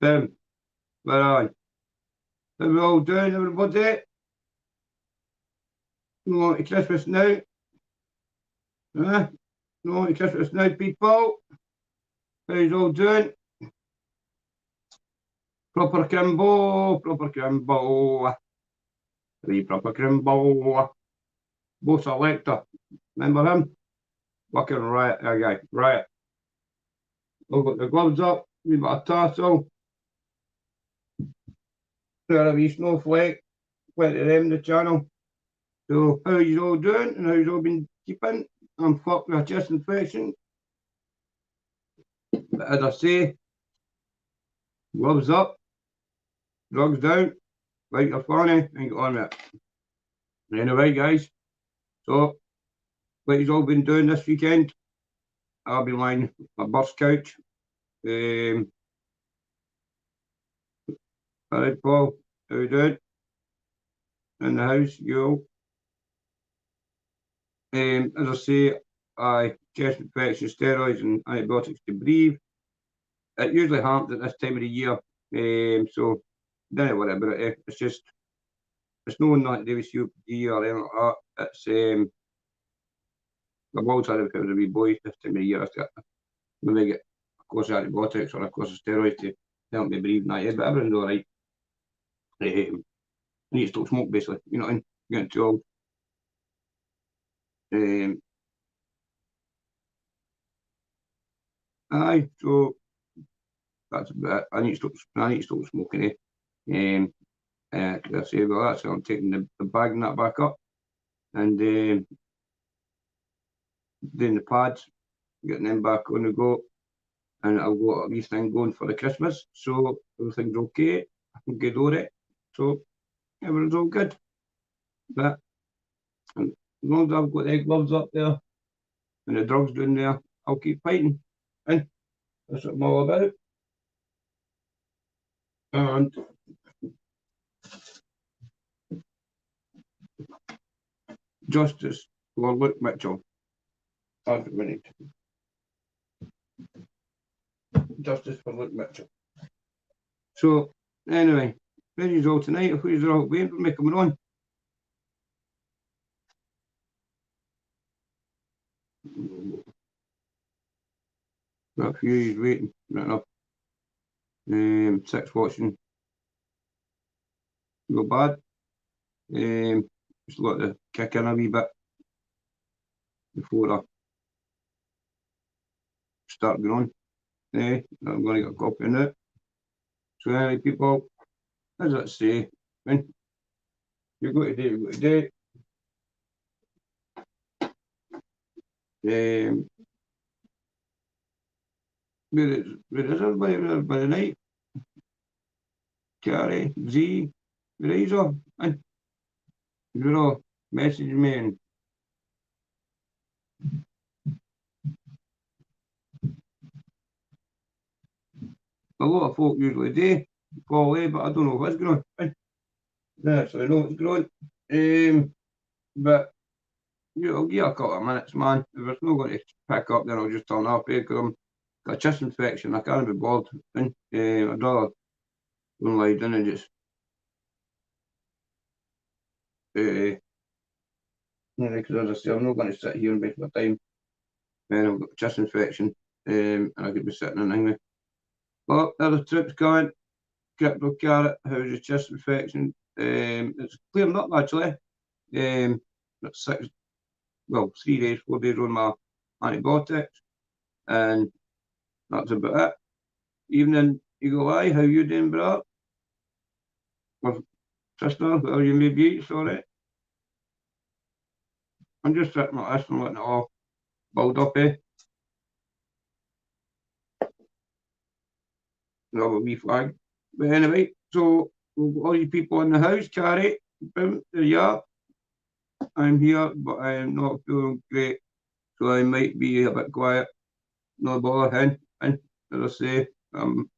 Tim, where are you? How we all doing, everybody? We're on to Christmas now. We're on to Christmas now, people. How you all doing? Proper Crimbo, proper Crimbo. Three proper Crimbo. Bo Selector. Remember him? Fucking riot, that guy. Riot. We've got the gloves up. We've got a tassel. There a wee snowflake. Plenty of them in the channel. So, how you all doing and how you all been keeping? I'm fucked with a chest infection. But as I say, gloves up, drugs down, like a funny, and get on with it. Anyway, guys, so what you've all been doing this weekend, I've been lying on my bus couch. Alright, Paul, how you doing? In the house, you all? As I say, chest infection, steroids, and antibiotics to breathe. It usually happens at this time of the year, so don't worry about it. It's just, it's no nothing to do with COPD or anything like that. It's I've always had it if it was a wee boy this time of the year. When they get a course of antibiotics or a course of steroids to help me breathe, but everything's all right. I need to stop smoke, basically. You know what I mean? Getting too old. Aye, so that's about it. I need to stop smoking. I say, well, that's I'm taking the bag and that back up, and doing the pads, getting them back on the go, and I've got a wee thing going for the Christmas, so everything's okay. I can get over it, so everything's all good. But as long as I've got the gloves up there and the drugs down there, I'll keep fighting, and that's what I'm all about. And justice for Luke Mitchell. That's what we need. Justice for Luke Mitchell. So, anyway, where is all tonight? Who's all waiting for me coming on? Got a few waiting, right enough. 6 watching. Go bad. Just let the kick in a wee bit before I start going on. I'm going to get a copy of it. So anyway, people, as I say, when you go today, you go today. Where is everybody? Where is everybody tonight? Carrie, Z, where is all? And you're all message me and a lot of folk usually do follow, but I don't know what's going on. Yeah, so I know what's going on. But I'll give a couple of minutes, man. If it's not going to pick up, then I'll just turn off because I'm got a chest infection. I can't be bothered. I'd rather go and lie down and just because as I say, I'm not going to sit here and waste my time. And I've got a chest infection, and I could be sitting in anyway. But there's a trip's coming. Crypto carrot, how's your chest infection? It's clearing up actually. It's 3 days, 4 days on my antibiotics, and that's about it. Evening, Eagle Eye, how you doing, bro? Or sister, whoever you may be, sorry. I'm just sitting like this and letting it all build up, Have a wee flag. But anyway, so all you people in the house, Carrie, boom, there you are. I'm here, but I am not feeling great, so I might be a bit quiet. No bother, and as I say, I'm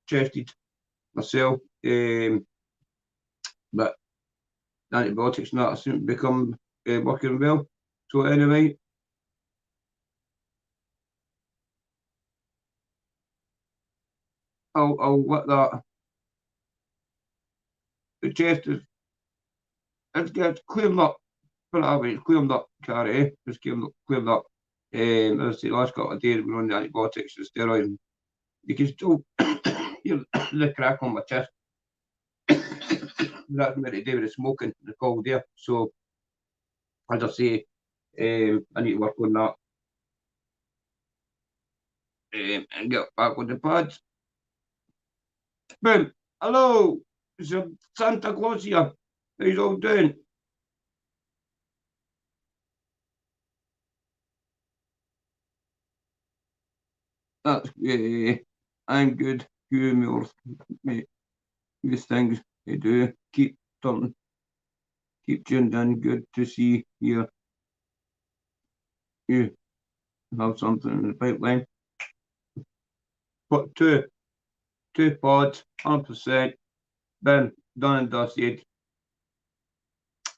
chested myself, but antibiotics not seem to become working well. So anyway, I'll let that. The chest is it's cleared up. Put it that way, it's cleared up, Carrie. It's cleared up. As I say, last couple of days we're on the antibiotics and steroids. You can still hear the crack on my chest. That's meant to do with the smoking, the cold there. So, as I say, I need to work on that and get back on the pads. Boom. Hello, it's Santa Claus here. How you all doing? That's I'm good. You me these things you do. Keep something. Keep tuned in. Good to see you. You have something in the pipeline. But two pods, 100%. Been done and dusted.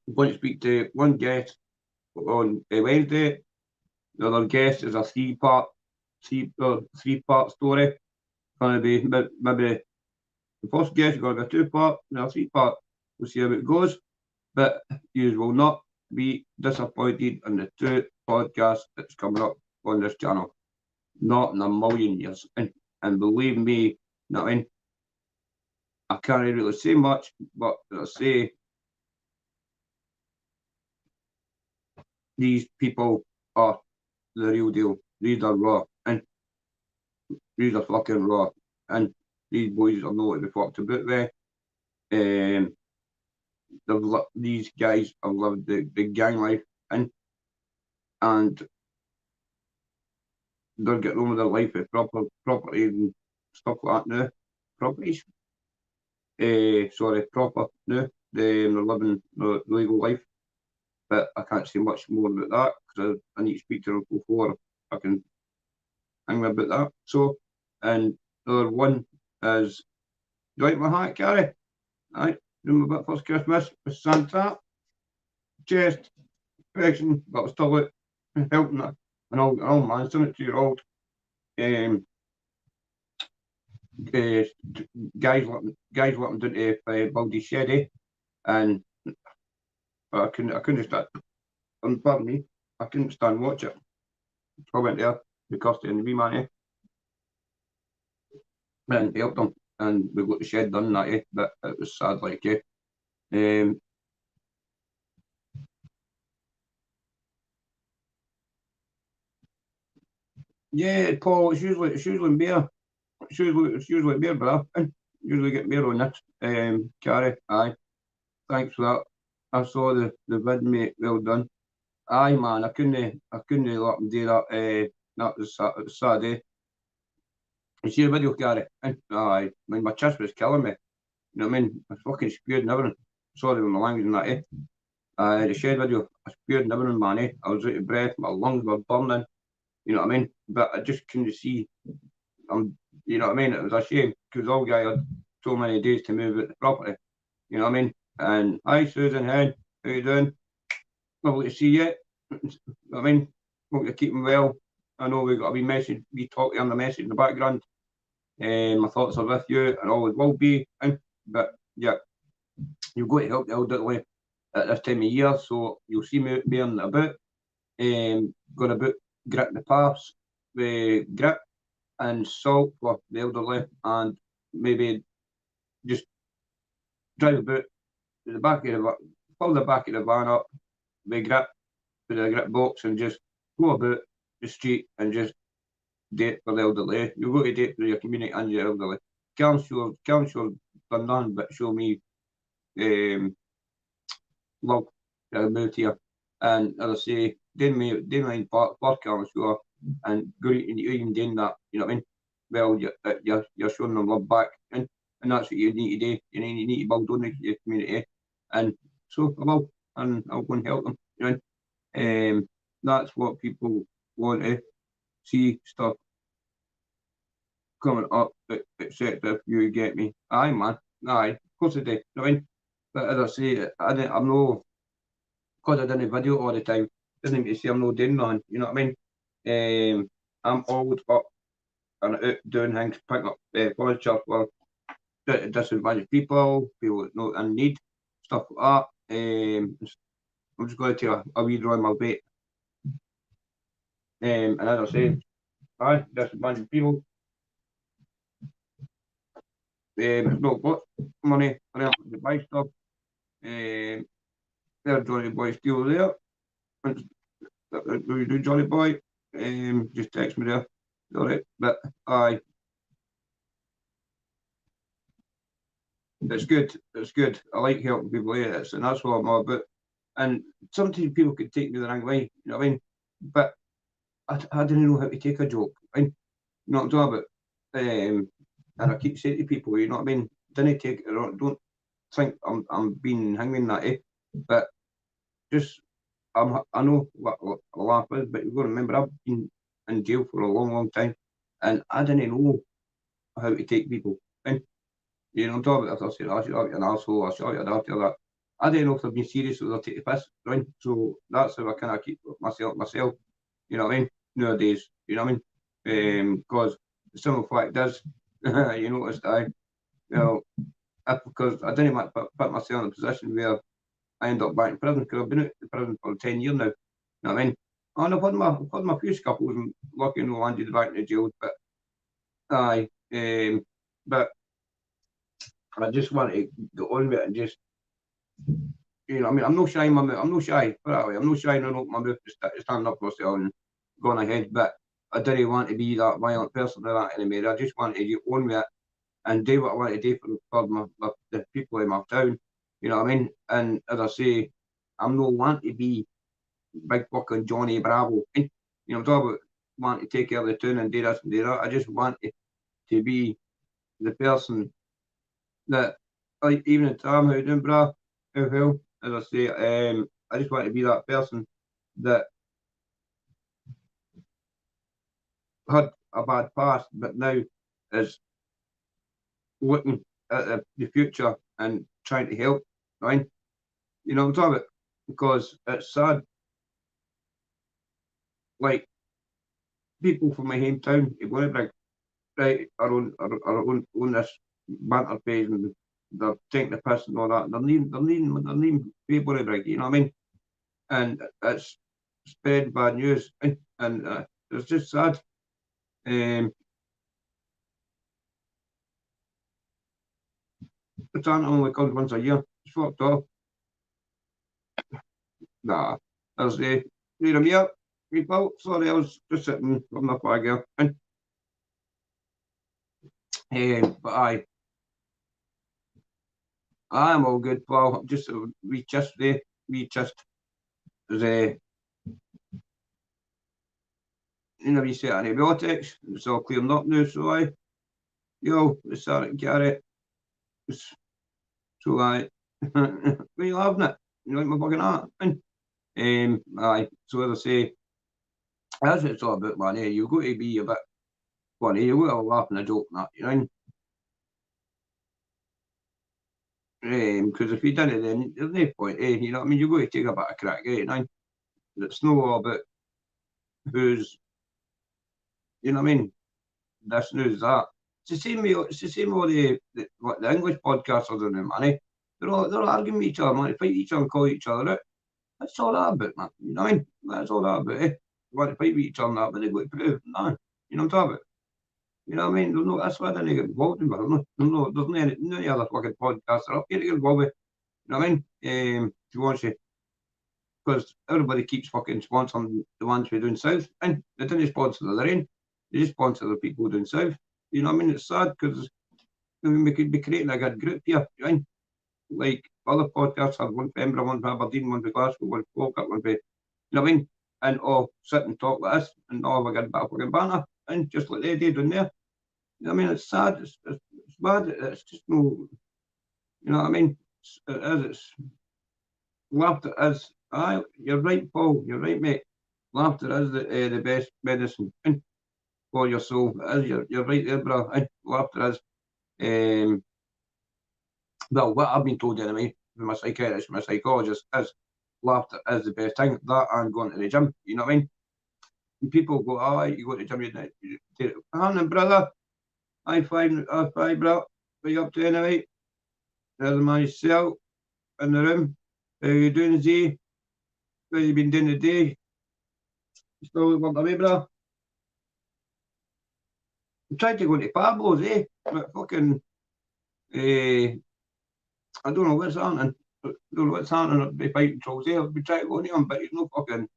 I'm going to speak to one guest on Wednesday. The other guest is a three-part story. Going to be maybe the first guest is going to be a two-part, and a three-part. We'll see how it goes. But you will not be disappointed in the two podcasts that's coming up on this channel. Not in a million years. And believe me, you know what I mean? I can't really say much, but I say these people are the real deal. These are raw. And these are fucking raw. And these boys are not what they fucked about with. These guys have lived the gang life and they're getting on with their life with property and stuff like that now. Properties. Sorry, proper now. They're living the legal life. But I can't say much more about that because I need to speak to them before I can hang about that. So, and the other one is, do you like my hat, Gary? Aye, doing my bit first Christmas with Santa. Chest, affection, but I'll still it, helping that. And I'll man, send it to your old uh, guys let them down to Baldy Sheddy, and I couldn't stand. Pardon me, I couldn't stand watch it. So I went there because of the wee money and helped them, and we got the shed done that but it was sad like yeah, Paul, it's usually beer. It's usually beer, brother. Usually get beer on this. Carrie, aye. Thanks for that. I saw the vid, mate. Well done. Aye, man. I couldn't let him do that. That was Saturday. You see the video, Gary? Aye. I mean, my chest was killing me. You know what I mean? I fucking spewed and everything. Sorry with my language and that, the shed video, I spewed and everything, man, I was out of breath, my lungs were burning. You know what I mean? But I just couldn't see. You know what I mean? It was a shame because all guy had so many days to move out the property. You know what I mean? And hi, Susan Head, how you doing? Lovely to see you. I mean, hope you're keeping well. I know we've got a wee message, we talk on the message in the background. My thoughts are with you and always will be. But yeah, you've got to help the elderly at this time of year, so you'll see me being about. Going about grit the paths with grit and salt for the elderly, and maybe just drive about to the back of the pull the back of the van up with grit with a grit box and just go about the street and just date for the elderly. You've got to date for your community and your elderly. Can't sure done none but show me love about here. And as I say, doing my Carl sure and good even doing that, you know what I mean? Well, you're showing them love back, and that's what you need to do. You need to build on your community, and so I will, and I'll go and help them. You know, that's what people want to see stuff coming up, except if you get me. Aye, man, aye, of course I do. You know what I mean? But as I say, I'm no because I done a video all the time, doesn't mean to say I'm not doing nothing. You know what I mean? I'm always up and out doing things, picking up furniture for disadvantaged people that know in need, stuff like that. I'm just going to take a wee draw on my bait. And as I say, disadvantaged people. It's not got money for them to buy stuff. There's Johnny Boy still there. Do you do Johnny Boy? Just text me there. Alright, but aye. It's good. It's good. I like helping people. Yeah, and that's what I'm all about. And sometimes people could take me the wrong way. You know what I mean? But I didn't know how to take a joke. You know what I'm talking about? And I keep saying to people, you know what I mean? Didn't take it. Don't think I'm being hanging that, but just I know what a laugh is, but you've got to remember I've been in jail for a long, long time, and I didn't know how to take people. And you know, I'm talking about if I say, "I should have an asshole," I should have that. I didn't know if they've been serious or they're taking the piss, right? So that's how I kind of keep myself. You know what I mean? Nowadays, you know what I mean? Because the simple fact is, you noticed because I didn't want to put myself in a position where I end up back in prison, because I've been out of prison for 10 years now. You know what I mean? And I've had my few scuffles and lucky no landed back in the jail, but aye. But I just want to get on with it and just, you know, I mean, I'm not shy, I'm not shy, put it that way. I'm not shy and open my mouth to stand up for myself and go on ahead, but I didn't want to be that violent person or that anymore. I just wanted to get on with it and do what I want to do for the people in my town. You know what I mean? And as I say, I'm not wanting to be big fucking Johnny Bravo. You know, I'm talking about wanting to take care of the town and do this and do that. I just want to be the person that, like, even in Tam, how you doing, brah? How hell? As I say, I just want to be that person that had a bad past, but now is looking at the future and trying to help, right? You know what I'm talking about? Because it's sad. Like, people from my hometown, you're going to bring, right, own this banter page and they're taking the piss and all that. They're leaving people to bring, you know what I mean? And it's spread bad news. And it's just sad. The channel only comes once a year. It's fucked off. Nah, there's need a here. People, sorry, I was just sitting on my flag here. But I'm all good, pal. Just we just there. We just the we set antibiotics. It's all cleared up now, so we started to carry it. So when you having it, you like my fucking art. So as I say, that's what it's all about, man. You've got to be a bit funny. You've got to laugh and a joke and that, you know. Because if you didn't, then there's no point, you know what I mean? You've got to take a bit of crack, you know. It's not all about who's, you know what I mean? This news, that. It's the same with what the English podcasters are doing, man. They're arguing with each other, man. They fight each other and call each other out. That's all that about, man. You know what I mean? That's all that about, They want to fight with each other and that, but they've got to prove. No. You know what I'm talking about? You know what I mean? That's why I didn't get involved in it. There's no any other fucking podcaster up here to get involved with. You know what I mean? If you want to, because everybody keeps fucking sponsoring the ones who are doing south, and they didn't sponsor the rain. They just sponsor the people doing south. You know what I mean? It's sad because we could be creating a good group here. You know? Like other podcasts have one for Edinburgh, one for Aberdeen, one for Glasgow, one for Falkirk, one for, you know what I mean? And all sit and talk like this and all have a good bit of fucking banter, and just like they did in there. You know what I mean? It's sad. It's bad. It's just no. You know what I mean? It's laughter is. You're right, Paul. You're right, mate. Laughter is the best medicine for your soul. It is. You're right there, bro. Laughter is. Well, what I've been told anyway from my psychiatrist, my psychologist, is laughter is the best thing. That and going to the gym. You know what I mean? And people go, oh, you go to gym, you take it. Hang brother. High five, bro. What you up to anyway? There's myself in the room. How you doing, Z? What you been doing today? You still working away, bro? I'm trying to go to Pablo's, But fucking, I don't know what's happening. I don't know what's happening at the fighting trolls, I've been trying to go to him, but he's no fucking.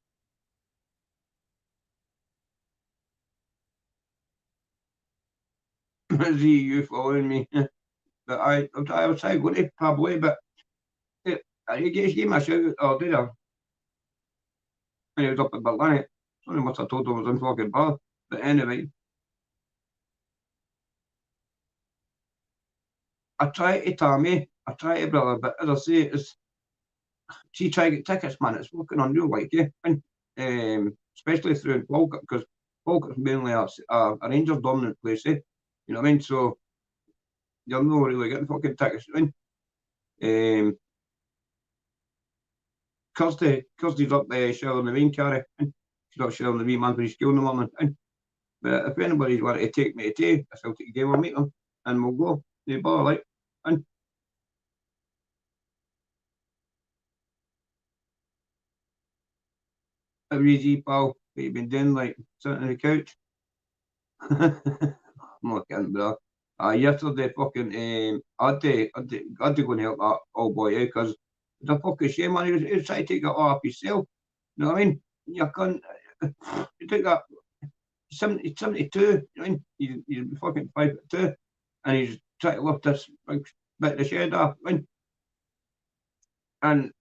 Z, you following me? But I was trying to go to Pablo, but he gave me a shout, oh, did I? And he was up at Berlin. Somebody must have told him I was in fucking Bath. But anyway, I try to tell me, I try to brother, but as I say, it's see try to get tickets, man. It's fucking unreal, like and especially through Falkirk, because Falkirk's mainly a Rangers dominant place, You know what I mean? So you're not really getting fucking tickets, you know what I mean? Kirsty's up there sharing the rain carry, and she's not sharing the wee man for his school in the morning. But if anybody's wanted to take me to a Celtic game, I'll meet them and we'll go. They bother like and every easy pal, what you been doing, like sitting on the couch. I'm not kidding, bro. Yesterday fucking I had to go and help that old boy out because it's a fucking shame, man. He was trying to take it off himself. You know what I mean? You can't you take that 72, you know what I mean? He's fucking 5'2", and he's trying to lift this big bit of the shed off. You know what I mean? And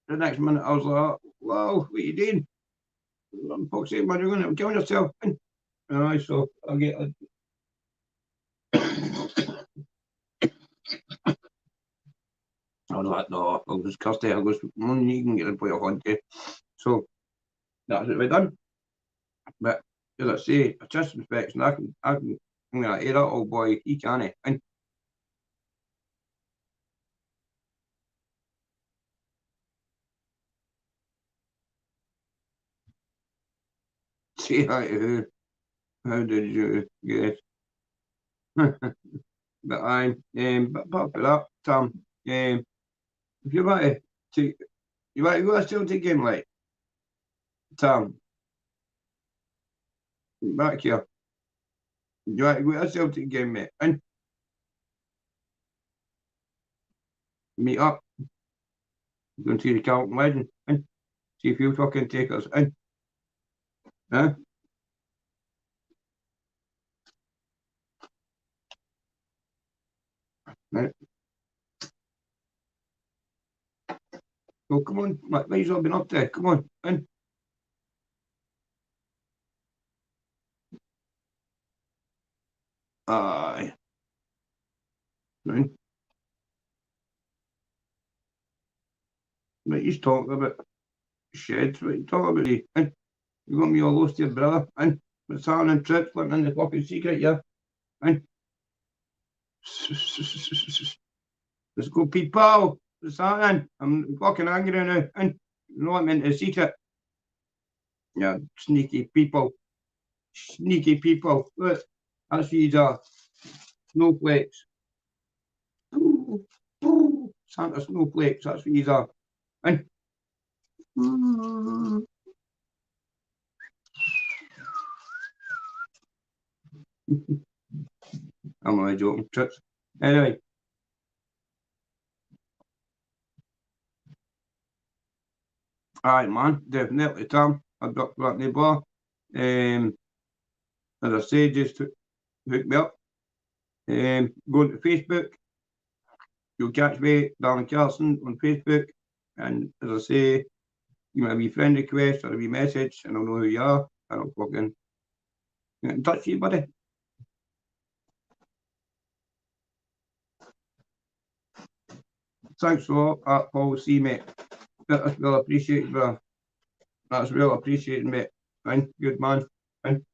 the next minute I was like, "Wow, what are you doing? Fuck's sake, man, you're going to kill yourself." So I get I was like, no, I'll just cuss it. I goes, you can get the boy on to. So that's what we done. But as I say, a chest infection, I'm gonna hear that old boy, he can't. And say hi to who? How did you get? But but apart from that, Tom, if you want to take, you want to go to Celtic game, like Tom, back here. You want to go to a Celtic game, mate, and meet up, go and see the Carlton Legend, and see if you fucking take us in, huh? Right. So come on, what have you been up there? Come on, in. Aye. Right. But he's talking about sheds, what you talking about? And you got me all lost to your brother, and what's happening, trips, living in the fucking secret, yeah? And let's go, people. What's happening? I'm fucking angry now, and you know what I'm into the secret. Yeah, sneaky people. Sneaky people. Look, that's these snowflakes. Santa snowflakes, that's what these are. And I'm only joking, trips. Anyway. Aye, man, definitely, Tom. I've got that new bar. As I say, just hook me up. Go to Facebook. You'll catch me, Darren Carlson, on Facebook. And as I say, you might be friend request or a wee message. I don't know who you are. I don't fucking get in touch with you, buddy. Thanks a lot, Paul. See, mate. That's well appreciated, bro. That's well appreciated, mate. Fine, good man. Fine.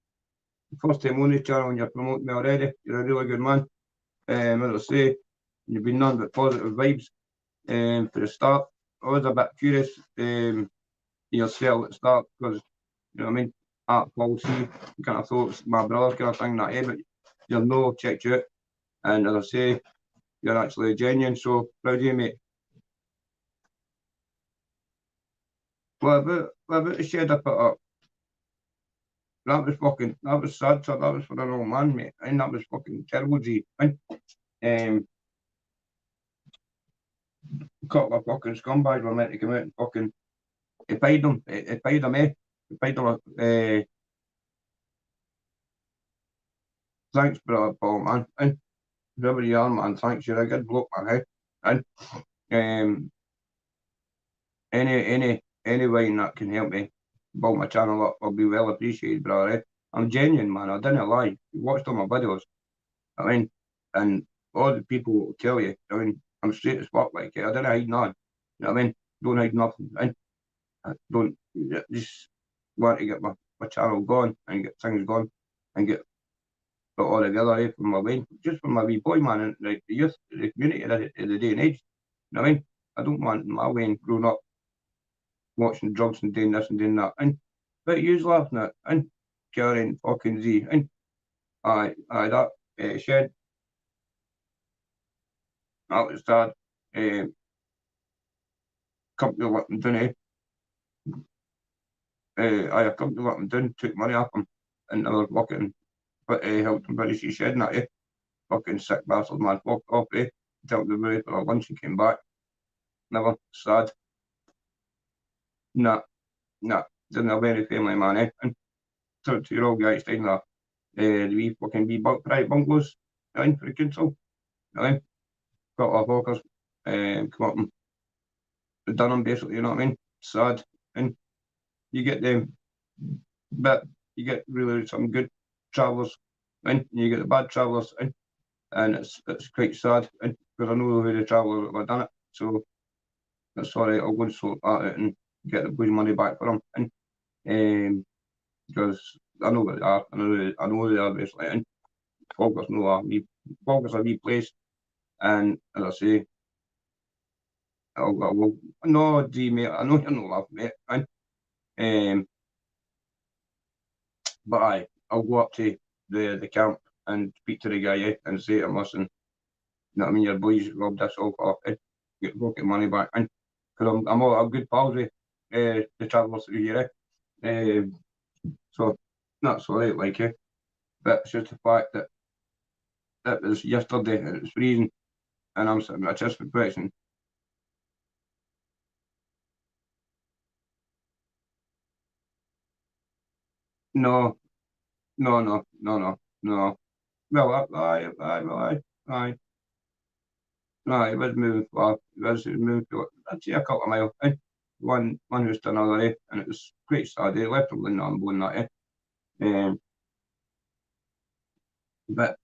First time on this channel and you're promoting me already. You're a really good man. As I say, you've been none but positive vibes. For the start, I was a bit curious yourself at the start because you know what I mean. at policy kind of thoughts, my brother kind of thing that, but you're no checked you out, and as I say, you're actually genuine, so proud of you, mate. What about the shed I put up? That was sad, so that was for an old man, mate, and that was fucking terrible, G. And, a couple of fucking scumbags were meant to come out and fucking, he paid them, he paid them, he paid them, thanks, brother Paul, man, and whoever you are, man, thanks, you're a good bloke, man, and, any way that can help me bulk my channel up will be well appreciated, brother. I'm genuine, man. I didn't lie. You watched all my videos. I mean, and all the people will tell you. I mean, I'm straight as fuck. Like, I didn't hide none. You know what I mean? Don't hide nothing. And I don't just want to get my channel going and get things going and get it all together from my way, just from my wee boy, man, and like the youth, the community of the day and age. You know what I mean? I don't want my way growing up watching drugs and doing this and doing that. And but you's laughing at and carrying fucking Z and that shed. That was sad. Company let them down, I company let them down, took money off them, and they were fucking but helped them finish his shed and that, fucking sick bastard, man, fucked off, took them away for a lunch and came back. Never sad. Nah, didn't have any family, man, and to your old guy staying there, the wee fucking wee private bungalows, for the council, got off hawkers, come up and done them basically, you know what I mean? Sad, and you get them, but you get really some good travellers, and you get the bad travellers, and it's quite sad, and because I know who the travellers have done it, so that's sorry, I'll go and sort that out and get the boys' money back for them, and because I know what they are, I know who they are basically, and Focus know Focus a wee place, and as I say, I'll no, G mate, I know you're not laughing, mate, but I'll go up to the camp and speak to the guy, and say to him, listen, you know what I mean, your boys robbed this off, get fucking money back, and because I'm good pals with the travellers through here, so that's all right, like, but it's just the fact that it was yesterday and it was freezing, and I'm sitting at a chest protection. No. No. Well, aye. No, it was moving far. It was moving to, I'd say a couple of miles. One was to another, and it was quite sad. They left them on bone that, but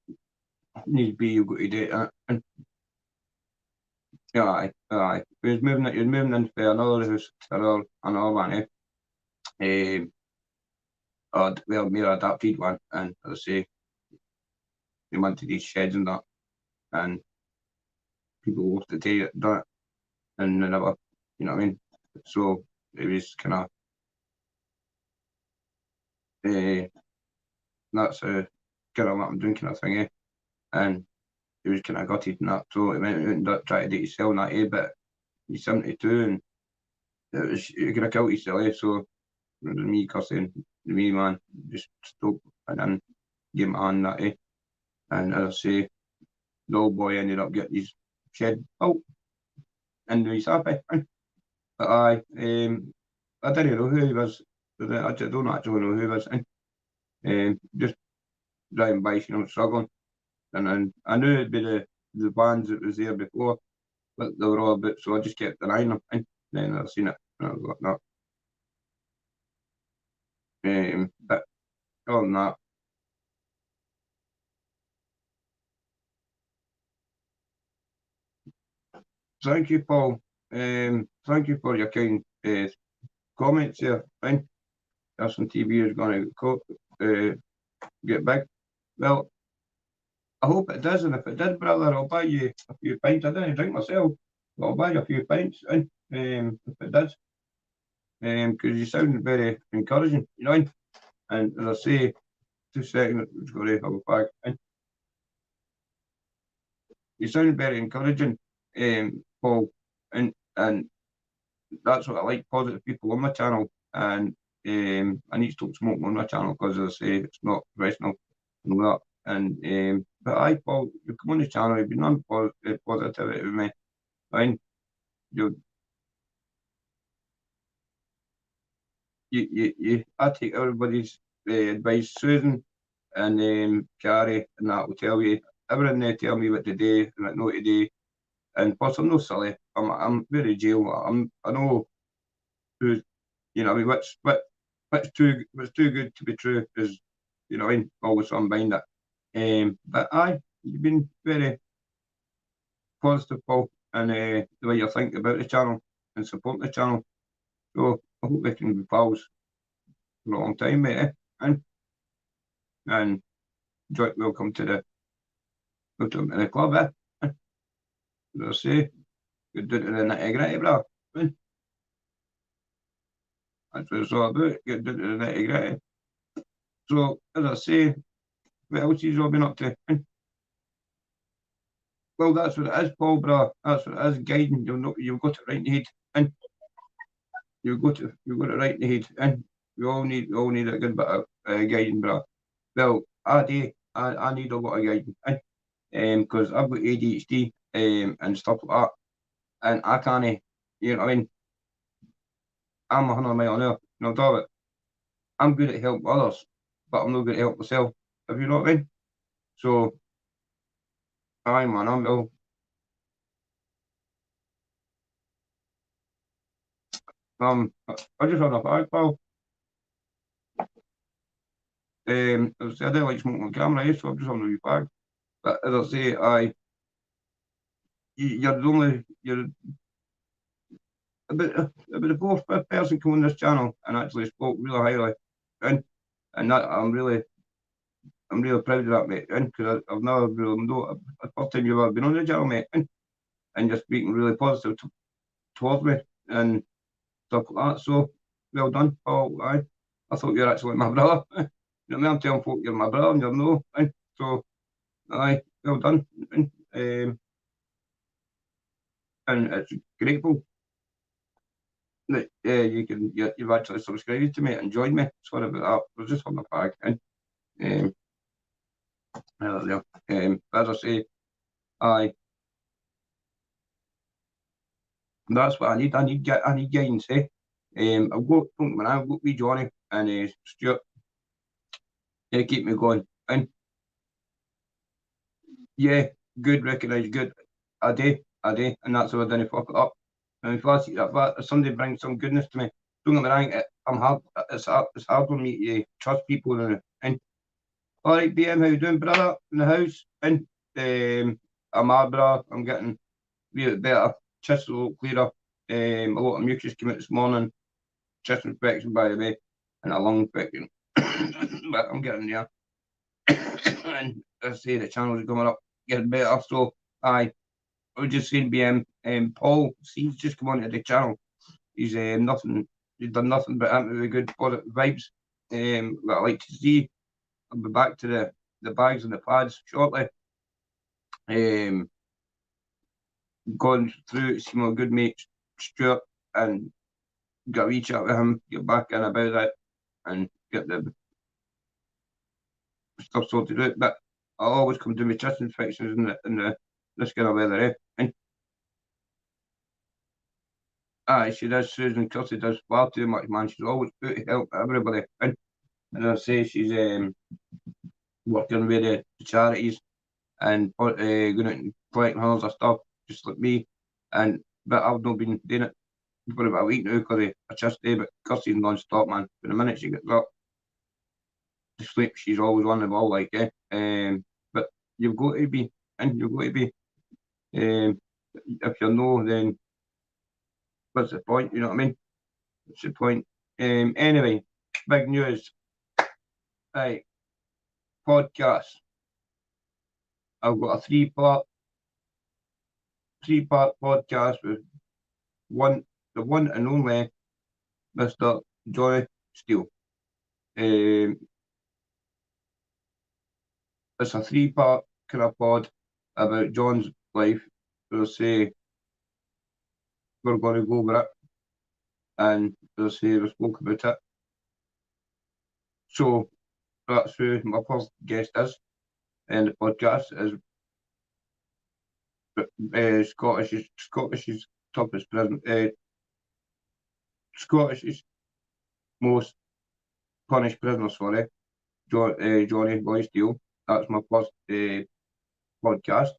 needs be you've got to do it, and aye. He was moving into another house, another one, well, more adapted one, and as I say, they went to these sheds and that, and people walked the day done it, and they never, you know what I mean? So it was kind of, that's kind of what I'm doing kind of thing, and it was kind of gutted and that, so he went out and tried to do himself and that, but he's 72 and it was, he could have killed himself, so me cussing, me man, just stop and then give him a hand that, and as I say, the old boy ended up getting his shed built, and he's happy. But I didn't know who he was. I don't actually know who he was. Just driving by, struggling. And then I knew it'd be the bands that was there before, but they were all a bit, so I just kept denying them. And then I seen it, and I was like, no. But other than that, thank you, Paul. Thank you for your kind comments here. Some TV is going to get big. Well, I hope it does, and if it did, brother, I'll buy you a few pints. I didn't drink myself, but I'll buy you a few pints, if it does, because you sound very encouraging, And as I say, 2 seconds, it's going to have a bag. And you sound very encouraging, Paul, and that's what I like, positive people on my channel. And I need to stop smoking on my channel because, as I say, it's not professional and all that. And but I, Paul, you come on the channel, you've been on positivity with me, fine. I take everybody's advice, Susan and Gary, and that will tell you everything. They tell me what to do and what not to do. And plus, I'm no silly. I'm very jail. I know who's, I mean, what's too good to be true is, I mean, always on behind it. But you've been very positive, Paul, and the way you think about the channel and support the channel. So I hope we can be pals for a long time, mate. And joy, welcome to the club, eh? As I say, you're down to the nitty gritty, bro. That's what it's all about. Get down to the nitty gritty. So, as I say, what else has all been up to? Well, that's what it is, Paul, bro. That's what it is. Guiding. You've got it right in the head, and you've got it right in the head, and we all need a good bit of guiding, bro. Well, I do. I need a lot of guiding, because I've got ADHD and stuff like that, and I can't. You know what I mean? I'm 100 mile an hour. No doubt it. I'm good at helping others, but I'm not good at help myself. If you know what I mean? So, aye, man, I just had a bag, pal. As I said, I don't like smoking on camera, so I'm just having a wee bag. But as I say, you're about the fourth, fifth person come on this channel and actually spoke really highly, and that I'm really proud of that, mate. And because I've never really know the first time you've ever been on the channel, mate, and you're speaking really positive towards me and stuff like that. So well done, Paul. Aye, I thought you were actually my brother. You know what I mean? I'm telling folk you're my brother and you're no. So aye, well done. And it's grateful that you've actually subscribed to me and joined me. Sorry about that. I was just on the bag. And as I say, aye, that's what I need. I need guidance. I've got wee Johnny and Stuart. They keep me going. And yeah, good, recognised, good. I do, and that's how I didn't fuck it up. And if somebody brings some goodness to me, don't get me wrong, I'm hard. It's hard for me to trust people. And all right, BM, how you doing, brother? In the house, and I'm hard, brother. I'm getting really better. Chest a little clearer. A lot of mucus came out this morning. Chest infection, by the way, and a lung infection. But I'm getting there. And as I say, the channel's coming up, getting better. So I was just saying, BM, Paul, he's just come onto the channel. He's he's done nothing but having really good positive vibes. That I like to see. I'll be back to the bags and the pads shortly. Going through to see my good mate Stuart and get a wee chat with him, get back in about that and get the stuff sorted out. But I always come to my chest infections in this kind of weather, eh? And aye, she does. Susan Kirsty does far too much, man. She's always out to help everybody. And I say she's working with the charities and going out and collecting hundreds of stuff, just like me. But I've not been doing it for about a week now because of a chest day. But Kirsty's non-stop, man. From the minute she gets up to sleep, she's always on the ball, like, eh? But you've got to be, and you've got to be. If you're no, then what's the point? You know what I mean? What's the point? Anyway, big news. Right, podcast. I've got a three-part podcast with the one and only Mr. Johnny Steele. It's a 3-part kind of pod about John's life. We'll say we're going to go over it, and we'll say we spoke about it. So that's who my first guest is in the podcast is Scottish's toughest prison, Scottish's most punished prisoner. Sorry, Johnny Boy Steele. That's my first podcast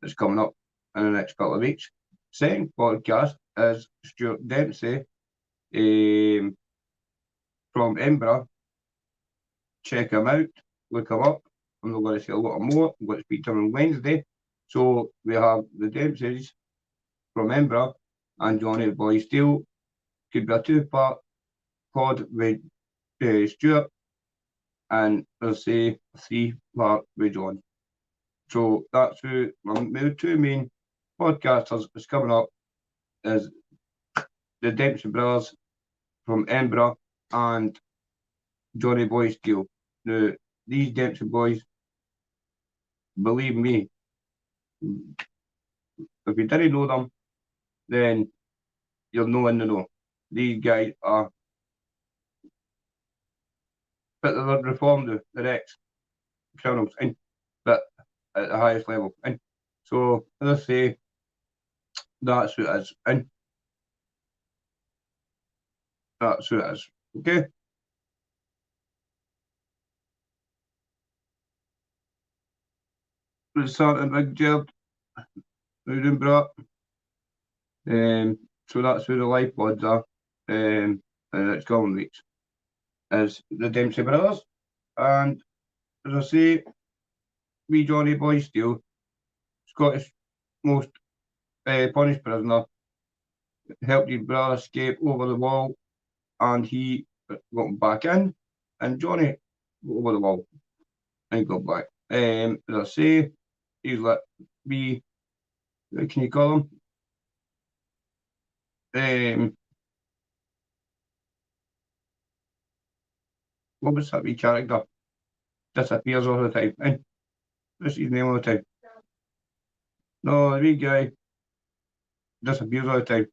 that's coming up in the next couple of weeks. Second podcast is Stuart Dempsey from Edinburgh. Check him out, look him up. I'm not going to say a lot more. I'm going to speak to him on Wednesday. So we have the Dempseys from Edinburgh and Johnny Boy Steele. Could be a 2-part pod with Stuart, and I'll say a 3-part with John. So that's who my 2 main podcasters is coming up is the Dempsey brothers from Edinburgh and Johnny Boy Steele. Now, these Dempsey boys, believe me, if you didn't know them, then you're no in the know. These guys are, but they're reformed, they're ex-criminals, but at the highest level. And so, as I say, that's who it is. And that's who it is. Okay? Let's start a big job. Edinburgh. So that's who the live pods are. And it's coming weeks. Is the Dempsey brothers. And as I say, we Johnny Boy Steele, Scottish most punished prisoner, helped his brother escape over the wall, and he got him back in, and Johnny got over the wall and got back. As I say, he's like me. What can you call him? What was that wee character? Disappears all the time. And what's his name all the time? No, the wee guy disappears all the time.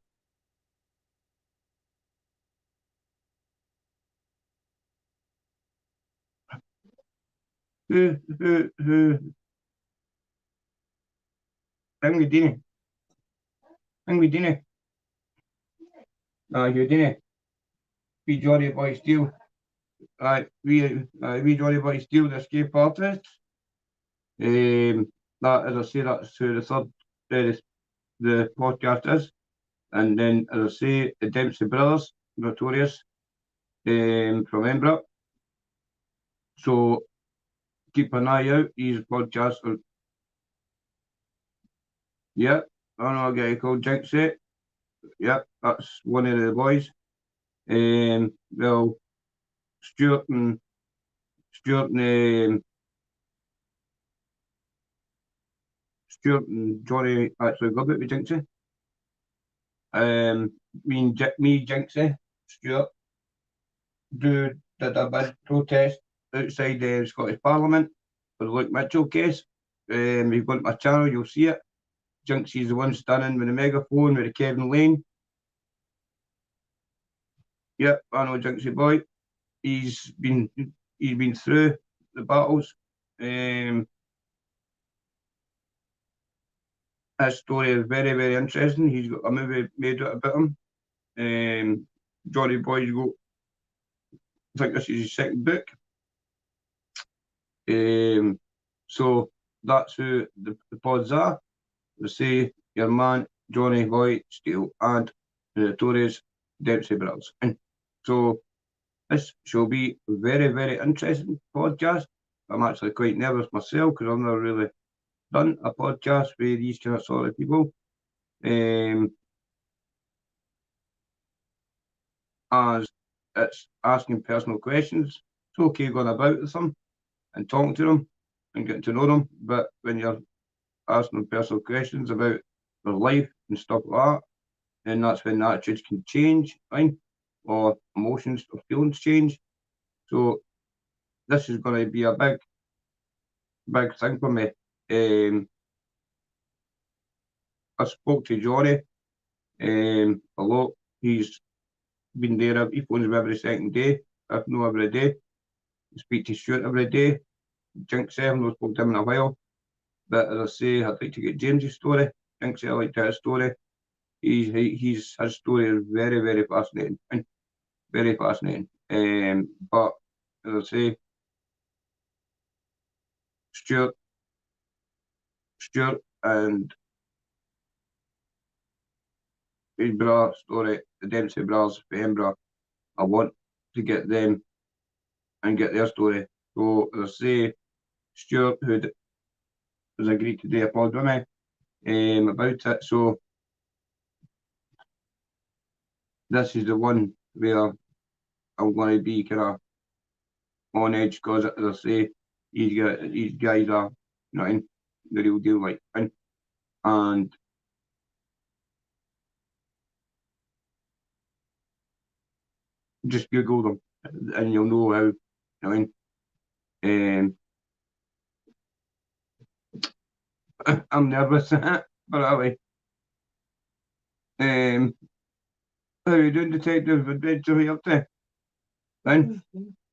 Who? Houdini. Houdini. We Johnny Boy Steele. We Johnny Boy Steele, the escape artist. That, as I say, that's who the third the podcast is. And then, as I say, the Dempsey brothers, notorious, from Edinburgh. So keep an eye out. These podcasts are, yeah, I know a guy called Jinxie. Yeah, that's one of the boys. Well, Stuart and Johnny actually got it with Jinxie. Me, Jinxie, Stuart, did a big protest outside the Scottish Parliament for the Luke Mitchell case. If you go to my channel, you'll see it. Jinxie's the one standing with the megaphone with the Kevin Lane. Yep, I know Jinxie boy. He's been through the battles. His story is very, very interesting. He's got a movie made about him. Johnny Boy's got, I think this is his second book. So that's who the pods are. We say your man Johnny Boy Steele and the notorious Dempsey brothers. And so this shall be a very, very interesting podcast. I'm actually quite nervous myself because I've never really done a podcast with these kind of sort of people. As it's asking personal questions. It's okay going about with them and talking to them and getting to know them, but when you're asking them personal questions about their life and stuff like that, then that's when attitudes can change, right? Or emotions or feelings change. So this is going to be a big thing for me. I spoke to Johnny a lot. He's been there. He phones me every second day, if not every day. I speak to Stuart every day. Jinx, I haven't spoken to him in a while. But as I say, I'd like to get James's story. Jinx, I like his story. His story is very, very fascinating. Very fascinating. But as I say, Stuart and his brother story, the Dempsey brothers, Edinburgh, I want to get them and get their story. So as I say, Stuart, who has agreed to do a pod with me about it. So this is the one where I'm going to be kind of on edge because, as I say, these guys are, you know, in the real deal, like, and just Google them and you'll know how, you know, I'm nervous, but anyway. How are you doing, Detective Adventure? You up to? Then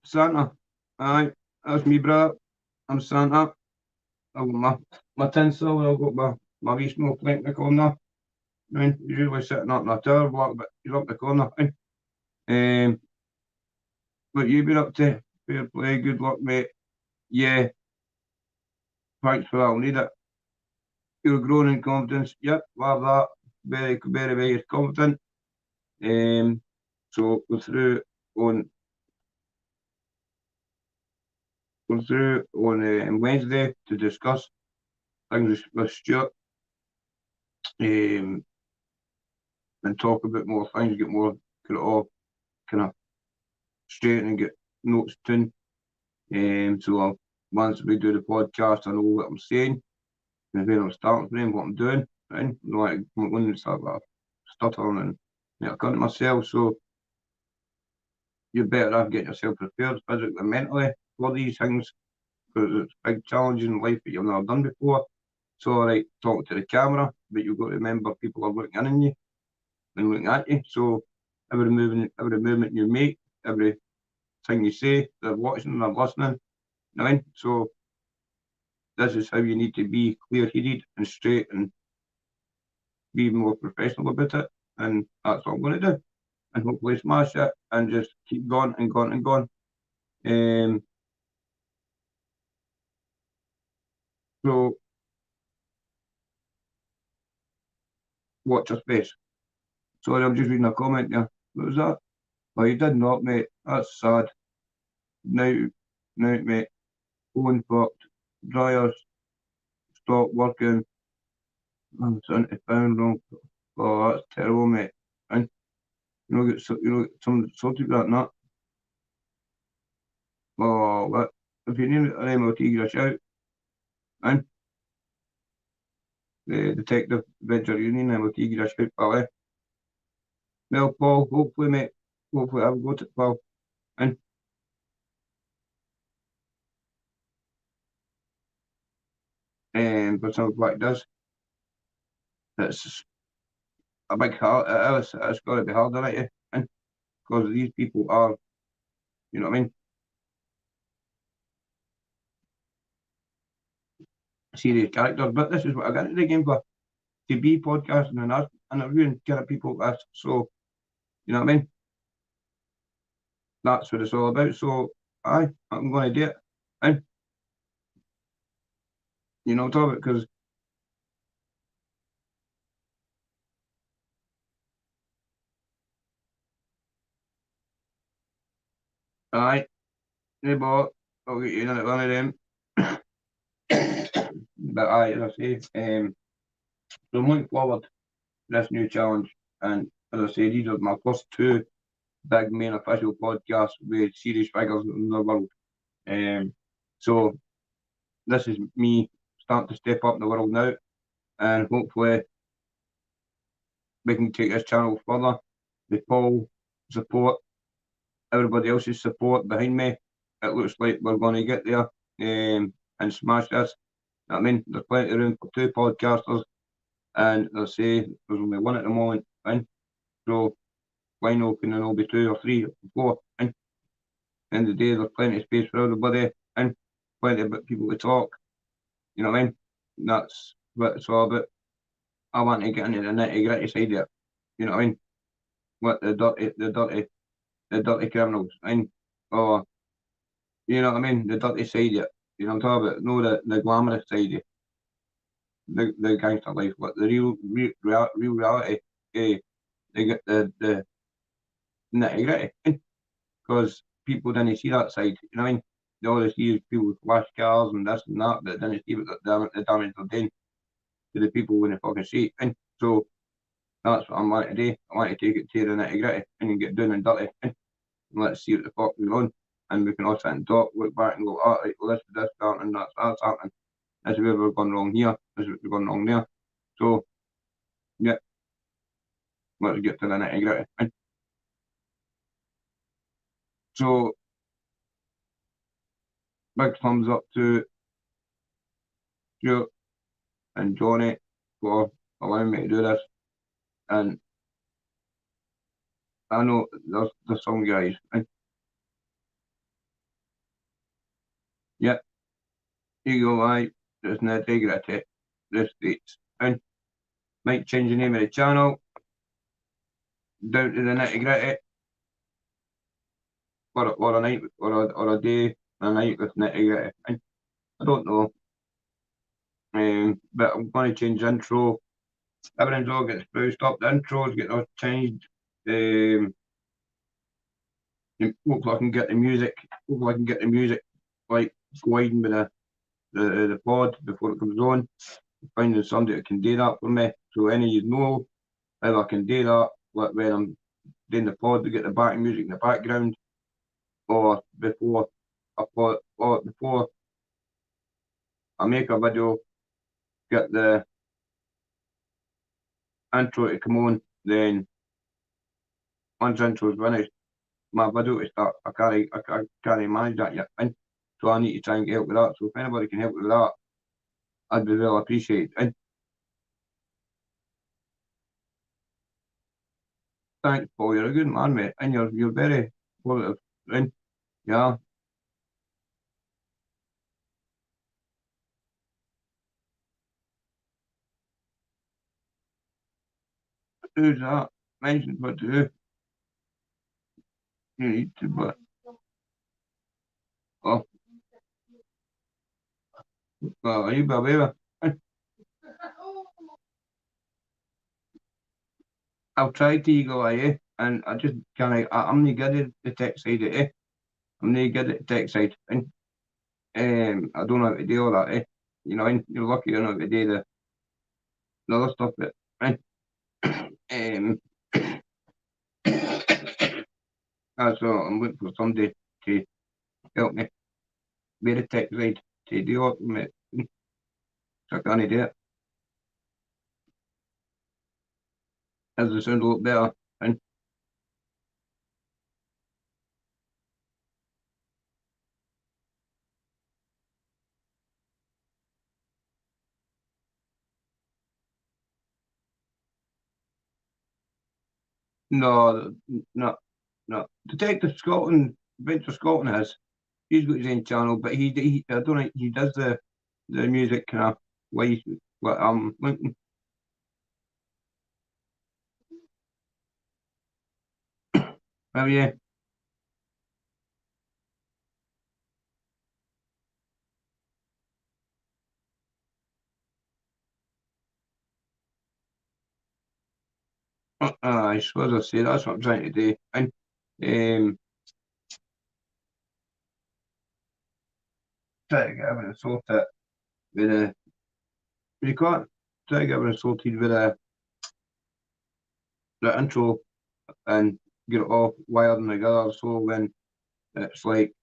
Santa. Aye, that's me, brother. I'm Santa. I've got my tinsel, and I've got my wee snowflake in the corner. He's usually sitting up in a tower block, but he's up the corner. What you been up to? Fair play, good luck, mate. Yeah, thanks for that. I'll need it. You're growing in confidence. Yep, love that. Very, very, very confident. So on go through on Wednesday to discuss things with Stuart, and talk about more things, get more kind of all kind of straight and get notes done. So once we do the podcast, I know what I'm saying and where I'm starting from, what I'm doing, right? Like when you start stuttering and I can't myself, so you're better off getting yourself prepared physically and mentally for these things because it's big challenges in life that you've never done before. So right, talking to the camera, but you've got to remember people are looking in on you and looking at you. So every movement you make, everything you say, they're watching, they're listening. You know? So this is how you need to be clear-headed and straight and be more professional about it. And that's what I'm going to do. And hopefully smash it and just keep going and going and going. So watch your space. Sorry, I'm just reading a comment there. What was that? Oh, you did not, mate. That's sad. Now, mate. Phone fucked. Dryers stopped working. I'm £70 wrong. Oh, that's terrible, mate. And get some sorted that and that. Oh, what? If you need an MOT, give a shout. And the detective venture, you need an MOT, give a shout, pal. Well, Paul, hopefully, mate. Hopefully, I've got it, pal. And but something like this, it's a big hard. It's got to be hard, on it? And because these people are, you know what I mean, serious characters. But this is what I got into the game for. To be podcasting and us interviewing kind of people like this. So, you know what I mean? That's what it's all about. So, I'm going to do it. And, talk it because, aye, no bother. I'll get you in at one of them. But aye, as I say, so I'm looking forward to this new challenge. And as I say, these are my first two big main official podcasts with serious figures in the world. So this is me starting to step up in the world now, and hopefully we can take this channel further with Paul support everybody else's support behind me, it looks like we're going to get there and smash this. You know what I mean? There's plenty of room for two podcasters, and they'll say there's only one at the moment, and so why not can there all be two or three or four? And end of the day, there's plenty of space for everybody, and plenty of people to talk. You know what I mean? That's what it's all about. I want to get into the nitty gritty side of it. You know what I mean? What the dirty criminals, and or you know what I mean? The dirty side of it. You know what I'm talking about? No, the glamorous side of it. The gangster life, but the real reality. They get the nitty gritty because people didn't see that side. You know what I mean? They always see people with flash cars and this and that, but then see what the damage they're doing to the people when they fucking see it. And so that's what I'm wanting to do. I want to take it to the nitty gritty and get down and dirty. And let's see what the fuck we're on. And we can all sit and talk, look back and go, oh, right, well, this happening, that's happening. This is where we've gone wrong here. This is where we've gone wrong there. So, yeah, let's get to the nitty gritty. And so, big thumbs up to Stuart and Johnny for allowing me to do this. And I know there's some guys, and yeah, Eagle Eye, there's nitty gritty, the streets, and might change the name of the channel down to the nitty gritty, or a night, or a day, a night with nitty gritty. And I don't know, but I'm going to change the intro. Everything's all gets spruced up. The intros get all changed. Hopefully I can get the music. Hopefully I can get the music like going with the pod before it comes on. Finding somebody that can do that for me. So any of you know if I can do that, like when I'm doing the pod to get the back music in the background, or before before I make a video, get the intro to come on. Then once the intro is finished, my video to start. I can't manage that yet, and so I need to try and get help with that. So if anybody can help with that, I'd be really appreciated. And thanks, Paul. You're a good man, mate, and you're very positive. And yeah, who's that? Mentioned what to do. You need to, but oh, well, you be aware. I've tried to go away, and I just can't. I'm not good at the tech side of it. I'm not good at the tech side, and I don't know how to do all that. You know, and you're lucky I know how to do the other stuff. But and um, that's all. I'm looking for somebody to help me with the tech side to do it. So I can't do it. Does the sound a lot better? And no, no, no. Detective Scotland, Adventure Scotland has. He's got his own channel, but he I don't think he does the music kind of way what I'm thinking. Oh yeah. I suppose I say that's what I'm trying to do. And um try to get everything sorted with a you can't try to get everything sorted with the intro and get it all wired and together so when it's like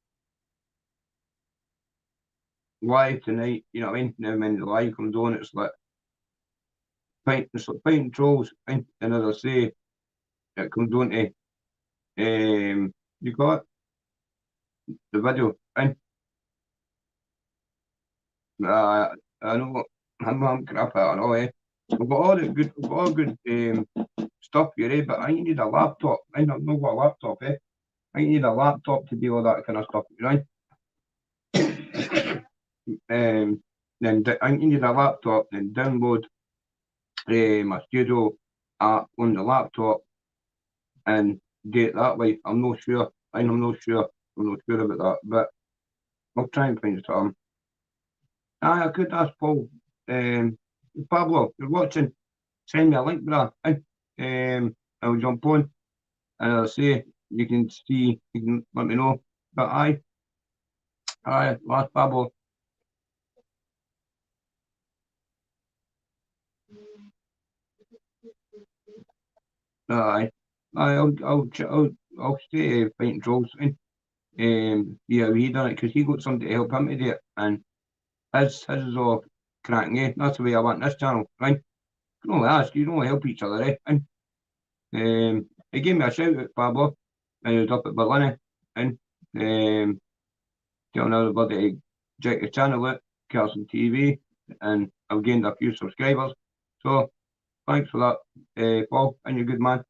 live tonight, you know what I mean? Now when the live comes on it's like it's like painting trolls and as I say it comes on to You got the video, and I know I'm crap at it all, eh? We've got all good stuff here, eh? But I need a laptop. I don't know what a laptop, eh? I need a laptop to do all that kind of stuff, you know? Then I need a laptop, then download my studio app on the laptop and do it that way. I'm not sure. I'm not sure. I'm not sure about that, but I'll try and find something. I could ask Paul. Pablo, you're watching. Send me a link, brah. I'll jump on and I'll say you can see, you can let me know. But last Pablo. Aye, I'll stay fighting trolls. Yeah, he done it because he got somebody to help him to do it, and his is all cracking. Eh? That's the way I want this channel, right? You can only ask, you can only help each other, eh? And he gave me a shout out, Pablo, and he was up at Berlin, and telling everybody to check the channel out, Carson TV, and I've gained a few subscribers. So thanks for that, Paul, and you're a good man.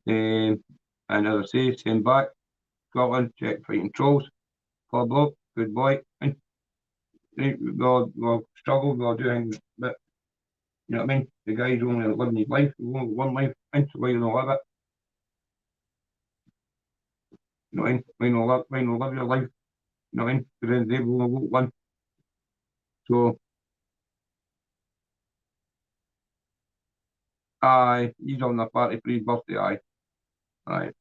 And as I say, send back, Scotland, check fighting trolls, Pablo, good boy, and we'll struggle, we'll do things, but you know what I mean? The guy's only living his life, only one life, and so why not live it? You know what I mean? Why not live your life? You know what I mean? Because then they've only got one. So, aye, he's on the party for his birthday, aye. Aye.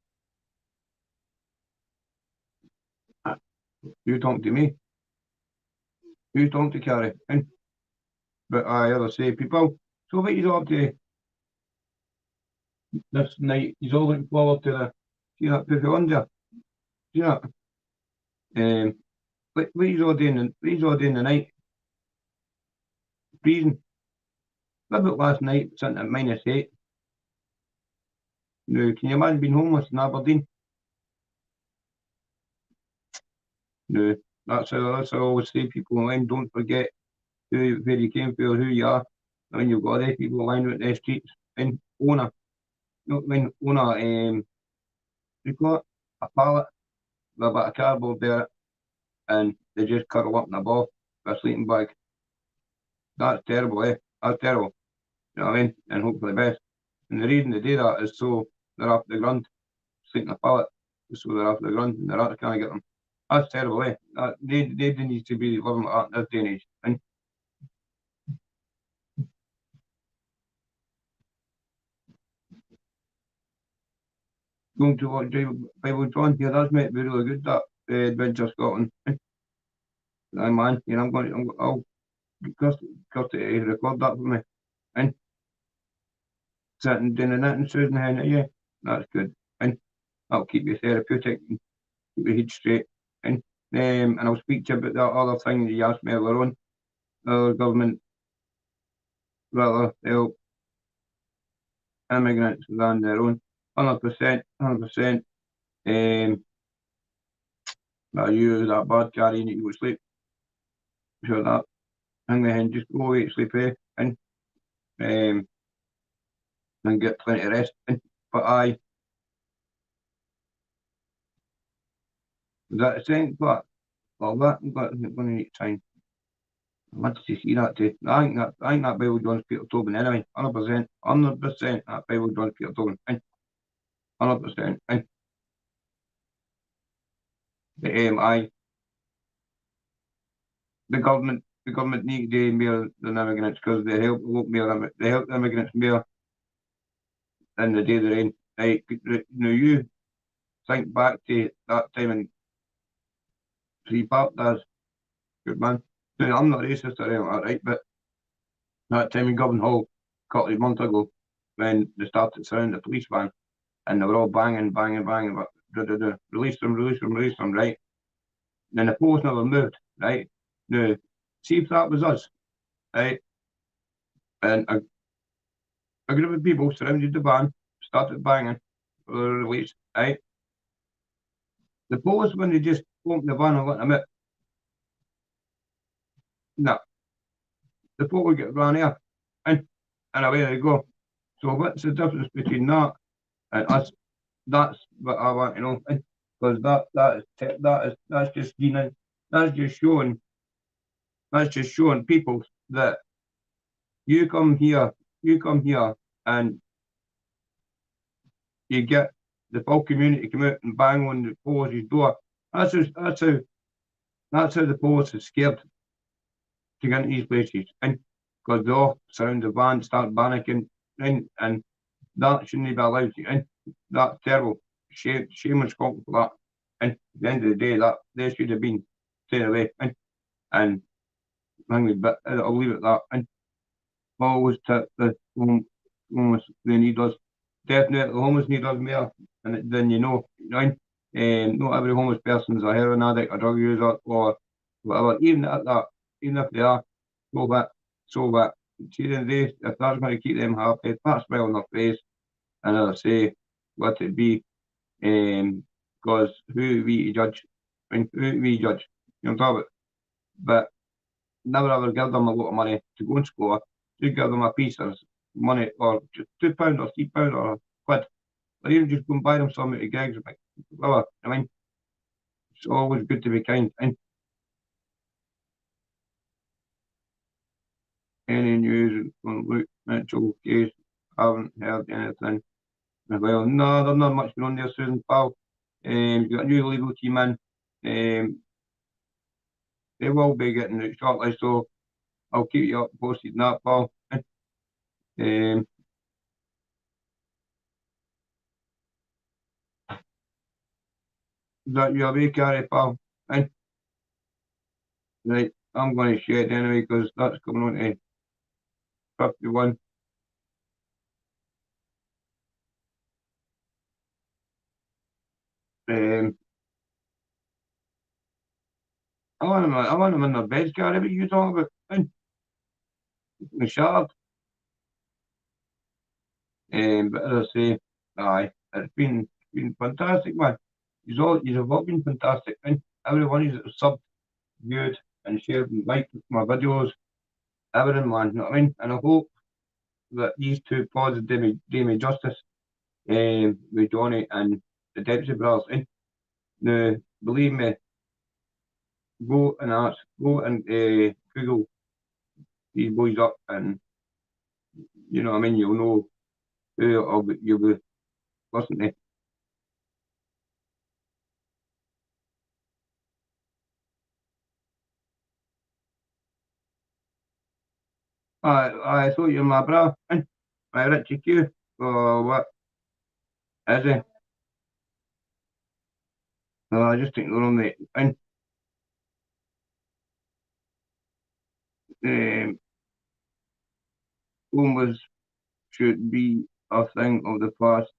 You talking to me? You talking to Carrie? And, but I other say people. So what you up to this night? He's all looking forward to the see that Puffy Wonder. See that? What he's all doing what he's all doing tonight? Freezing. What about last night sitting at -8? Now, can you imagine being homeless in Aberdeen? No, that's how I always say people online, don't forget where you came from or who you are. When you've got other people lying out in the streets and you know, when own you got a pallet with a bit of cardboard there and they just curl up in a ball with a sleeping bag. That's terrible, eh? That's terrible. You know what I mean? And hope for the best. And the reason they do that is so they're off the ground, sleeping in a pallet, so they're off the ground and the rats can't get them. That's terrible, eh? They need to be living like that in this day and age. And going to watch Bible John, yeah, that's meant to be really good, that Adventure Scotland. Aye, man, you know, I'll got to record that for me. And sitting doing that and Susan Hen, yeah, that's good. And that'll keep you therapeutic and keep your head straight. And I'll speak to you about that other thing that you asked me earlier on. The government rather help immigrants than their own. 100%, 100%. You, that bad carry, you need to go to sleep. Sure that. Hang the hen, just go away to sleep, eh? Um, and get plenty of rest. But aye, is that the same? But well, I'm going to need time. I want to see that too. I think that Bible John's Peter Tobin anyway. 100%, 100% that Bible John's Peter Tobin. 100%. I the government need to do more than immigrants because they help immigrants more than they do their own. Right, now you think back to that time in Free Park, that's good man. Now, I'm not racist or anything like that, right? But that time in Govan Hall, a couple of months ago, when they started surrounding the police van and they were all banging, banging, banging, but release them, release them, release them, right? Then the post never moved, right? Now, see if that was us, right? And a group of people surrounded the van, started banging for the release, right? The police, when they just open the van and let them out, no, the police get run out, and away they go. So what's the difference between that and us? That's what I want to know, because that's just that's just showing people that you come here, and you get the full community come out and bang on the police's door. That's how the police is scared to get into these places, and because they all surround the van, start panicking, and that shouldn't be allowed. And that's terrible. Shame on Scotland for that. And at the end of the day, that they should have been staying away. And but I'll leave it at that. And always to the homeless, they need us. Definitely, the homeless need us more than you know. Not every homeless person is a heroin addict, a drug user, or whatever. Even at that, even if they are, so that, so that. At the end of the day, if that's going to keep them happy, that smile on their face, and as I say, let it be. Because who we judge? I mean, who we judge? You know what I'm talking about? But never ever give them a lot of money to go and score. Just give them a piece of money, or just £2 or £3 or a quid, or even just go and buy them something to gigs. Whatever. I mean, it's always good to be kind. And any news on Luke Mitchell case? Haven't heard anything. Well, no, there's not much going on there, Susan, pal. You've got a new legal team in. They will be getting it shortly, so I'll keep you up posted on that, pal. Is that your way, Gary, pal? Right, I'm going to share it anyway because that's coming on to 51. I want them in their beds, Gary. What are you talking about? Shut but as I say, aye, it's been fantastic, man. You've all been fantastic, and everyone is subbed, viewed, and shared and liked my videos, everything, man. You know what I mean? And I hope that these two pods do me justice, with Johnny and the Dempsey brothers. Now, believe me, go and Google these boys up, and you know what I mean. You'll know who you'll be listening to. I thought you're my bro, my Richie Q. Oh, what is he? I just think they're on the um, homeless should be a thing of the past.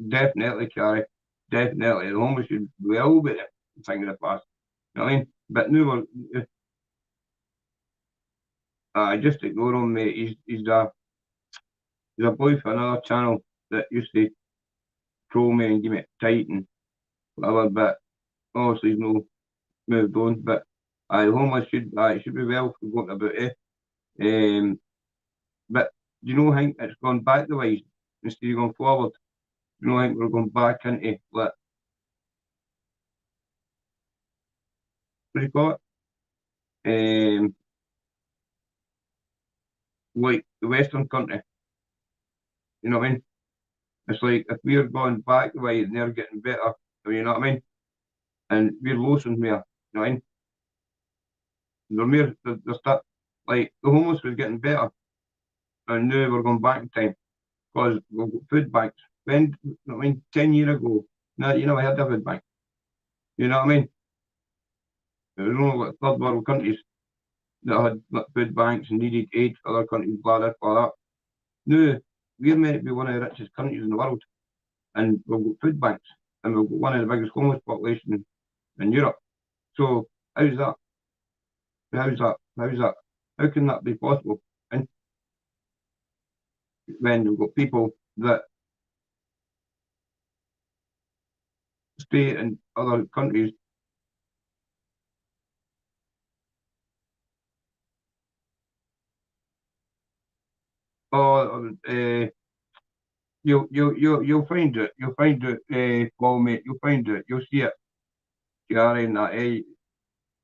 Definitely, Carrie. Definitely, the homeless should well be a thing of the past. You know what I mean? But no, I just ignore him, mate. He's a boy for another channel that used to troll me and give me tight and whatever. But obviously, he's no moved on. But homeless should be well forgotten about it. But do you know, I think it's gone back the way instead of going forward. You know, I think we're going back into like what do you call it? Like the Western country. You know what I mean? It's like if we're going back the way and they're getting better, you know what I mean? And we're losing more. You know what I mean? They're start like the homeless was getting better, and now we're going back in time because we've got food banks. When you know what I mean, 10 years ago, now you know I had a food bank. You know what I mean? There was only like third world countries that had like, food banks and needed aid for other countries, blah blah blah. No, we're meant to be one of the richest countries in the world, and we've got food banks, and we've got one of the biggest homeless populations in Europe. So how's that? How's that? How's that? How can that be possible? And when we've got people that stay in other countries. Or you'll find it. You'll find it, Paul, mate. You'll find it. You'll see it. Gary and that,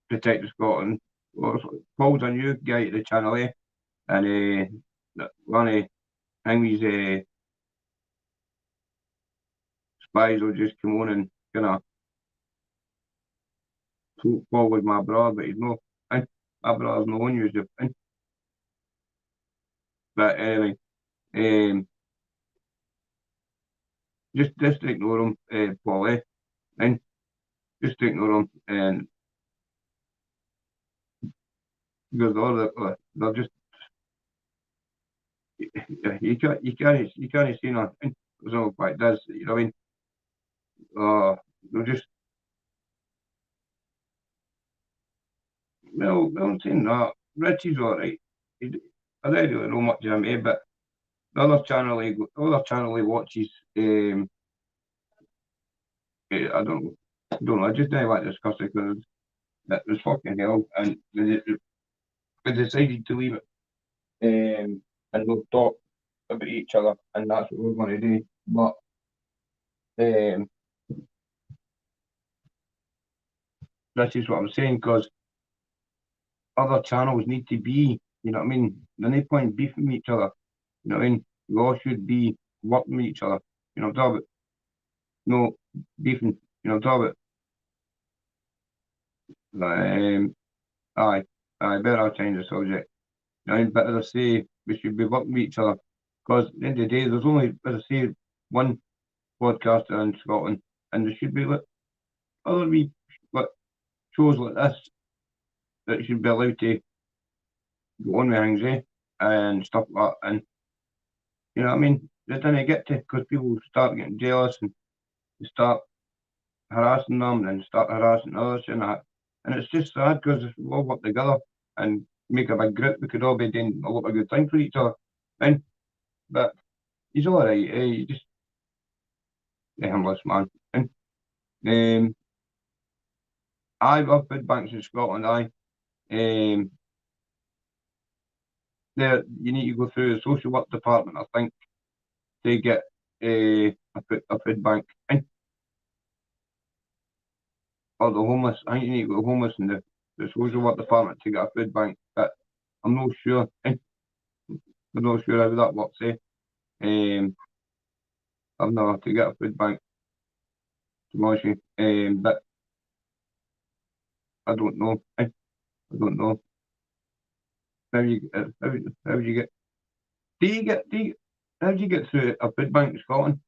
Protect Scotland. Well, Paul's a new guy to the channel, and one of Henry's spies will just come on and kind of Paul with my brother, but he's no, my brother's no one usually. But anyway, just ignore him, Paul, and just ignore him, and because they're just you can't see nothing. There's no quite does, you know what I mean? They're just I'm saying that Richie's all right. I don't really know much of him, but the other channel he watches, I don't know. I just don't like to discuss it because it was fucking hell, and we decided to leave it, and we'll talk about each other, and that's what we're going to do. But this is what I'm saying because other channels need to be, you know what I mean? There's no point beefing with each other. You know what I mean? We all should be working with each other. You know what I'm talking about? No beefing. You know what I'm talking about? I better change the subject. You know what I mean? But as I say, we should be working with each other because at the end of the day, there's only, as I say, one podcaster in Scotland, and there should be other like shows like this that should be allowed to go on with things, and stuff like that. And you know what I mean? They didn't get to because people start getting jealous and they start harassing them and start harassing others and that. And it's just sad because if we all work together and make a big group, we could all be doing a lot of good things for each other. And but he's all right. He just a humbless man. And I've food banks in Scotland. There you need to go through the social work department, I think, to get a food bank. Or the homeless. I think you need to go homeless in the social work department to get a food bank. But I'm not sure. I'm not sure how that works. I've never to get a food bank to be honest with you. But I don't know. I don't know. How you get? How do you get through a food bank in Scotland?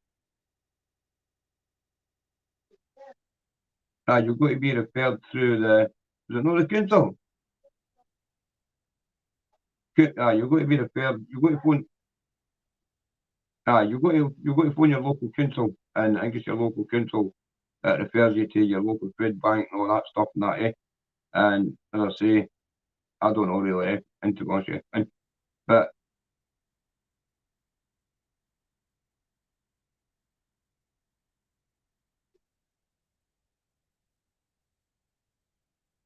You've got to be referred through is it not the council? You've got to be referred. You've got to phone. You've got to phone your local council, and I guess your local council refers you to your local food bank and all that stuff and that. And as I say, I don't know really, and to be honest with you. But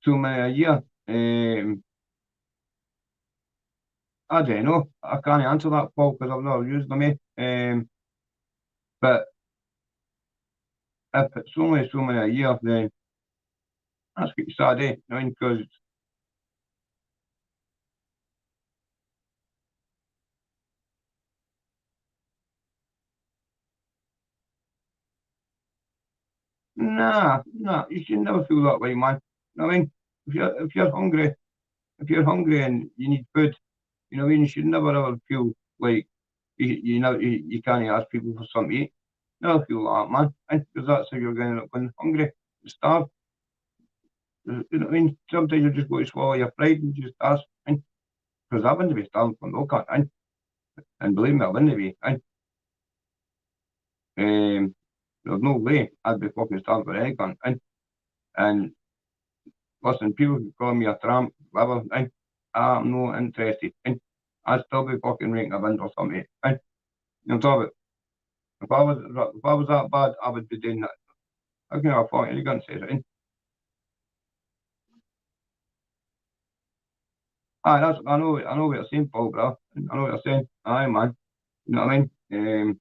so many a year. I don't know. I can't answer that, Paul, because I've never used them. But if it's only so many a year, then that's pretty sad, I mean, because nah, you should never feel that way, man. I mean, if you're hungry and you need food, you know, what I mean, you should never ever feel like you can't ask people for something to eat. Never feel like that, man. Because that's how you're going to end up going hungry, starve. You know what I mean? Sometimes you just got to swallow your pride and just ask. Because I wouldn't be starving for no cunt. And believe me, I wouldn't be. There's no way I'd be fucking starving for any cunt. And listen, people can call me a tramp, whatever. I'm not interested. I'd still be fucking raking a bin or something. You know what I'm talking about? If I was that bad, I would be doing that. I can have a point. You're going to say something. Aye, I know what you're saying, Paul, bro. I know what you're saying. Aye, man. You know what I mean?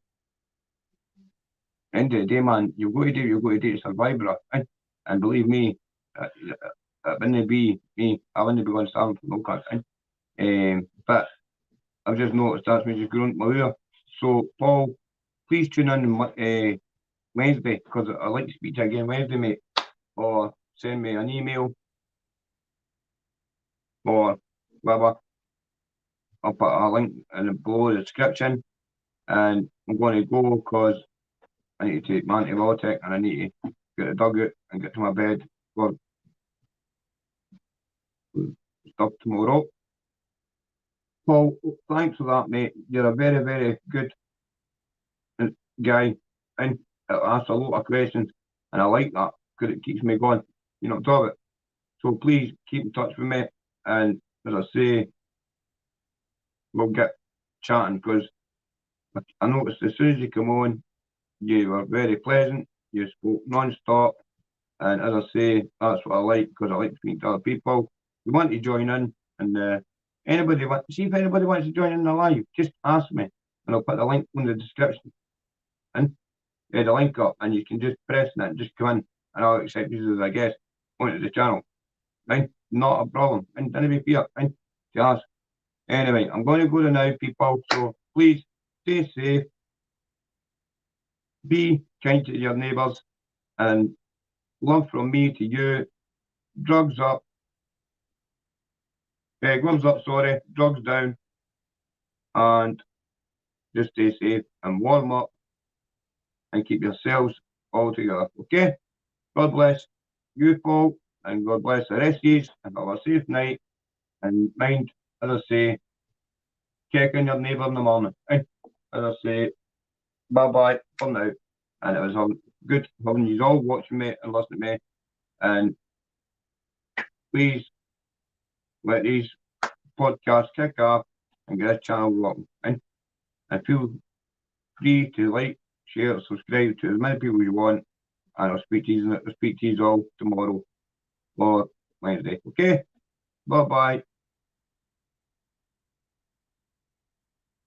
End of the day, man, you've got to do what you've got to do to survive, bro. And believe me, it wouldn't be me. I wouldn't be going starving for no cunt. But I've just noticed that's me just growing my ear. So, Paul, please tune in on Wednesday, because I'd like to speak to you again Wednesday, mate. Or send me an email or whatever. I'll put a link below the description. And I'm going to go because I need to take my antibiotic and I need to get the dog out and get to my bed for stuff tomorrow. Paul, thanks for that, mate. You're a very, very good guy and it asks a lot of questions and I like that because it keeps me going. You know, top it. So please keep in touch with me and as I say, we'll get chatting because I noticed as soon as you come on, you were very pleasant, you spoke non-stop, and as I say, that's what I like because I like to speak to other people. You want to join in, and see if anybody wants to join in the live, just ask me, and I'll put the link in the description, and the link up, and you can just press that, and just come in, and I'll accept you as a guest onto the channel. Right? Not a problem, and don't be fear, and to ask. Anyway, I'm going to go to now, people. So please stay safe, be kind to your neighbours, and love from me to you. Drugs up, gloves up, sorry, drugs down, and just stay safe and warm up and keep yourselves all together. Okay? God bless you, Paul, and God bless the rest of you, and have a safe night. And mind, as I say, check on your neighbour in the morning. As I say, bye bye for now. And it was good having you all watching me and listening to me. And please let these podcasts kick off and get a channel working. And feel free to like, share, subscribe to as many people you want. And I'll speak to you all tomorrow or Wednesday. Okay? Bye bye.